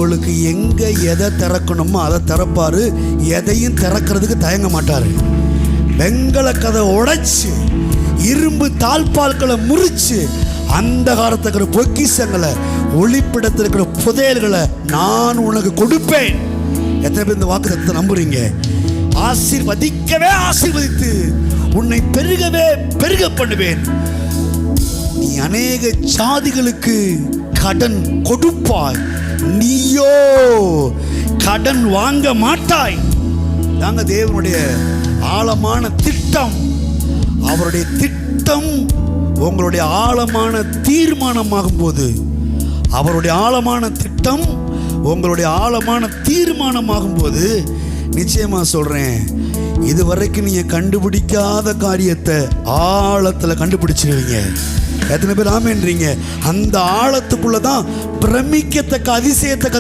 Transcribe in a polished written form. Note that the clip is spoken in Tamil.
உங்களுக்கு எங்க எதை திறக்கணுமோ அதை திறப்பாரு. எதையும் திறக்கிறதுக்கு தயங்க மாட்டாரு. வெங்கல கதை உடைச்சு, இரும்பு தாழ்பால்களை முறிச்சு, அந்த காலத்துல இருக்கிற பொக்கிஷங்களை, ஒளிப்பிடத்தில் இருக்கிற புதையல்களை நான் உனக்கு கொடுப்பேன். எத்தனை பேர் இந்த வாக்குத்தத்தத்தை நம்புறீங்க? ஆசீர்வதிக்கவே ஆசீர்வதித்து உன்னை பெருகவே பெருக பண்ணுவேன். நீ அநேக ஜாதிகளுக்கு கடன் கொடுப்பாய், நீயோ கடன் வாங்க மாட்டாய். தாங்க தேவனுடைய ஆழமான திட்டம். அவருடைய திட்டம் உங்களுடைய ஆழமான தீர்மானமாகும் போது, அவருடைய ஆழமான திட்டம் உங்களுடைய ஆழமான தீர்மானமாகும் போது, நிச்சயமா சொல்றேன், இதுவரைக்கும் நீங்க கண்டுபிடிக்காத காரியத்தை ஆழத்துல கண்டுபிடிச்சிருவீங்க. எத்தனை பேர் ஆமென்றீங்க? அந்த ஆழத்துக்குள்ளதான் பிரமிக்கத்தக்க அதிசயத்தை